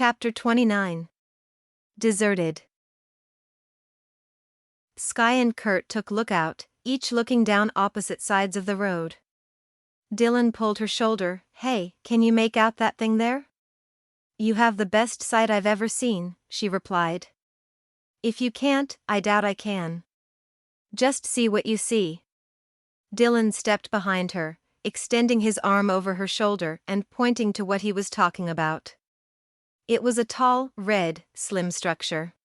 Chapter 29. Deserted. Sky and Kurt took lookout, each looking down opposite sides of the road. Dylan pulled her shoulder. "Hey, can you make out that thing there?" "You have the best sight I've ever seen," she replied. "If you can't, I doubt I can. Just see what you see." Dylan stepped behind her, extending his arm over her shoulder and pointing to what he was talking about. It was a tall, red, slim structure.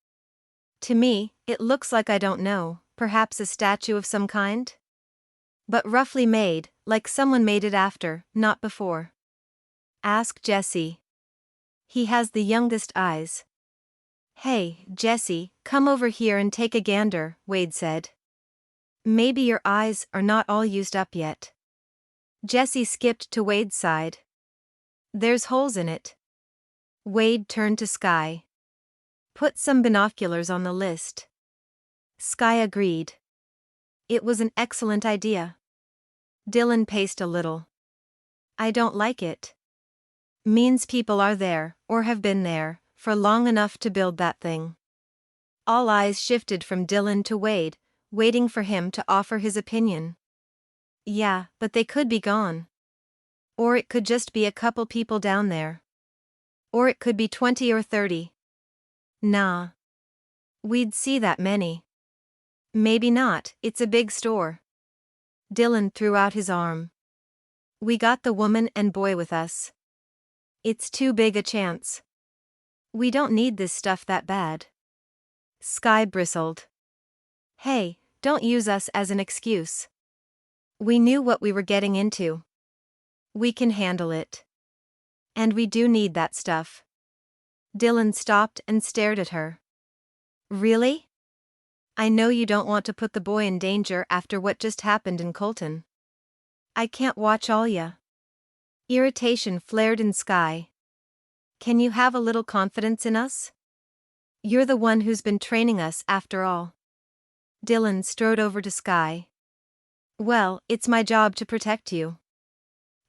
"To me, it looks like, I don't know, perhaps a statue of some kind? But roughly made, like someone made it after, not before." "Ask Jesse. He has the youngest eyes." "Hey, Jesse, come over here and take a gander," Wade said. "Maybe your eyes are not all used up yet." Jesse skipped to Wade's side. "There's holes in it." Wade turned to Sky. "Put some binoculars on the list." Sky agreed. It was an excellent idea. Dylan paced a little. "I don't like it. Means people are there, or have been there, for long enough to build that thing." All eyes shifted from Dylan to Wade, waiting for him to offer his opinion. "Yeah, but they could be gone. Or it could just be a couple people down there. Or it could be 20 or 30. Nah. We'd see that many." "Maybe not, it's a big store." Dylan threw out his arm. "We got the woman and boy with us. It's too big a chance. We don't need this stuff that bad." Sky bristled. "Hey, don't use us as an excuse. We knew what we were getting into. We can handle it. And we do need that stuff." Dylan stopped and stared at her. "Really? I know you don't want to put the boy in danger after what just happened in Colton. I can't watch all ya." Irritation flared in Sky. "Can you have a little confidence in us? You're the one who's been training us after all." Dylan strode over to Sky. "Well, it's my job to protect you.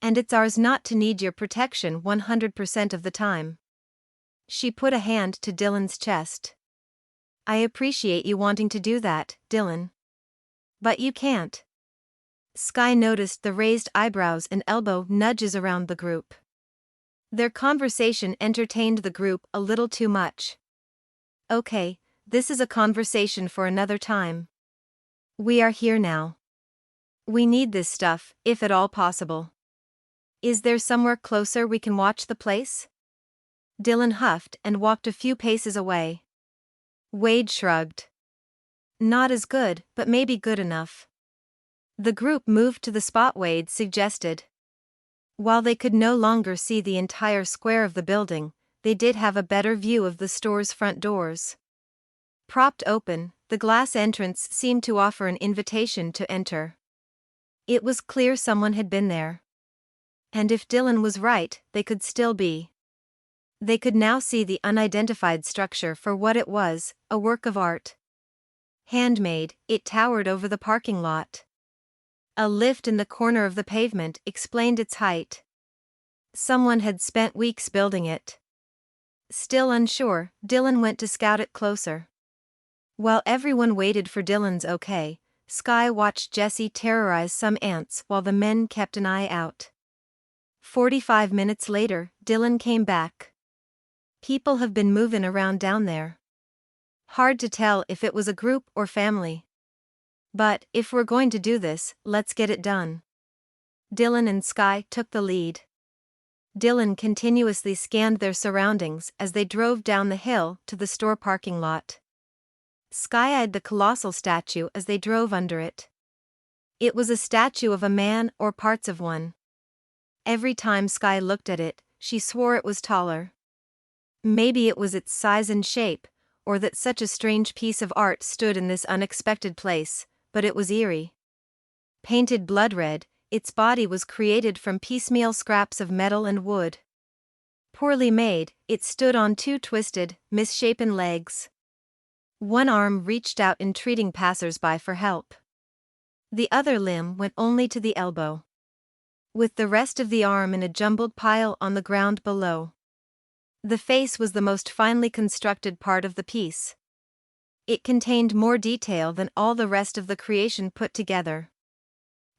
And it's ours not to need your protection 100% of the time." She put a hand to Dylan's chest. "I appreciate you wanting to do that, Dylan. But you can't." Sky noticed the raised eyebrows and elbow nudges around the group. Their conversation entertained the group a little too much. "Okay, this is a conversation for another time. We are here now. We need this stuff, if at all possible. Is there somewhere closer we can watch the place?" Dylan huffed and walked a few paces away. Wade shrugged. "Not as good, but maybe good enough." The group moved to the spot Wade suggested. While they could no longer see the entire square of the building, they did have a better view of the store's front doors. Propped open, the glass entrance seemed to offer an invitation to enter. It was clear someone had been there. And if Dylan was right, they could still be. They could now see the unidentified structure for what it was, a work of art. Handmade, it towered over the parking lot. A lift in the corner of the pavement explained its height. Someone had spent weeks building it. Still unsure, Dylan went to scout it closer. While everyone waited for Dylan's okay, Sky watched Jesse terrorize some ants while the men kept an eye out. 45 minutes later, Dylan came back. "People have been moving around down there. Hard to tell if it was a group or family. But, if we're going to do this, let's get it done." Dylan and Sky took the lead. Dylan continuously scanned their surroundings as they drove down the hill to the store parking lot. Sky eyed the colossal statue as they drove under it. It was a statue of a man or parts of one. Every time Sky looked at it, she swore it was taller. Maybe it was its size and shape, or that such a strange piece of art stood in this unexpected place, but it was eerie. Painted blood red, its body was created from piecemeal scraps of metal and wood. Poorly made, it stood on two twisted, misshapen legs. One arm reached out entreating passers-by for help. The other limb went only to the elbow, with the rest of the arm in a jumbled pile on the ground below. The face was the most finely constructed part of the piece. It contained more detail than all the rest of the creation put together.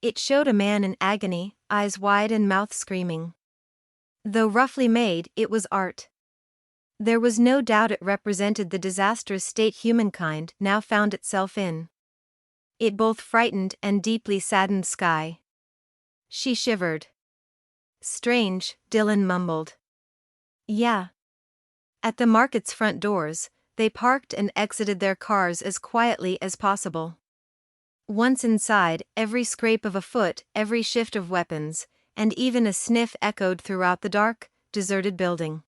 It showed a man in agony, eyes wide and mouth screaming. Though roughly made, it was art. There was no doubt it represented the disastrous state humankind now found itself in. It both frightened and deeply saddened Skye. She shivered. Strange, Dylan mumbled. Yeah. At the market's front doors, they parked and exited their cars as quietly as possible. Once inside, every scrape of a foot, every shift of weapons, and even a sniff echoed throughout the dark, deserted building.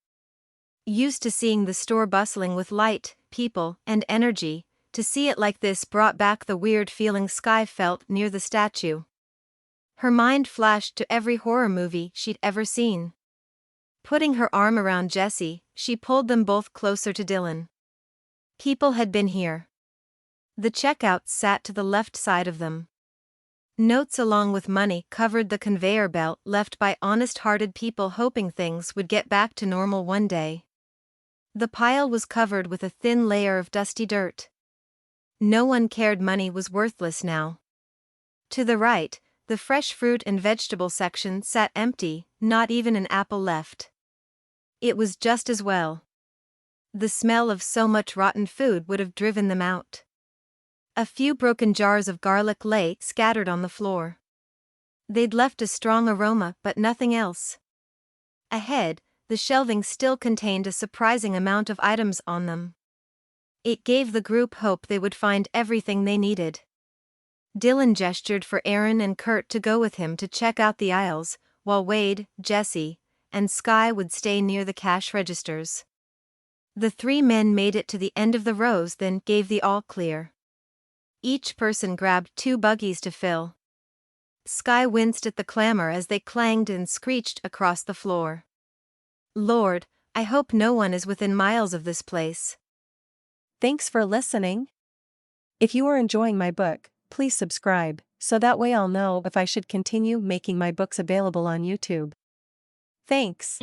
Used to seeing the store bustling with light, people, and energy, to see it like this brought back the weird feeling Skye felt near the statue. Her mind flashed to every horror movie she'd ever seen. Putting her arm around Jessie, she pulled them both closer to Dylan. People had been here. The checkouts sat to the left side of them. Notes along with money covered the conveyor belt left by honest-hearted people hoping things would get back to normal one day. The pile was covered with a thin layer of dusty dirt. No one cared money was worthless now. To the right, the fresh fruit and vegetable section sat empty, not even an apple left. It was just as well. The smell of so much rotten food would have driven them out. A few broken jars of garlic lay scattered on the floor. They'd left a strong aroma but nothing else. Ahead, the shelving still contained a surprising amount of items on them. It gave the group hope they would find everything they needed. Dylan gestured for Aaron and Kurt to go with him to check out the aisles, while Wade, Jessie, and Skye would stay near the cash registers. The three men made it to the end of the rows, then gave the all clear. Each person grabbed 2 buggies to fill. Skye winced at the clamor as they clanged and screeched across the floor. Lord, I hope no one is within miles of this place. Thanks for listening. If you are enjoying my book, please subscribe, so that way I'll know if I should continue making my books available on YouTube. Thanks.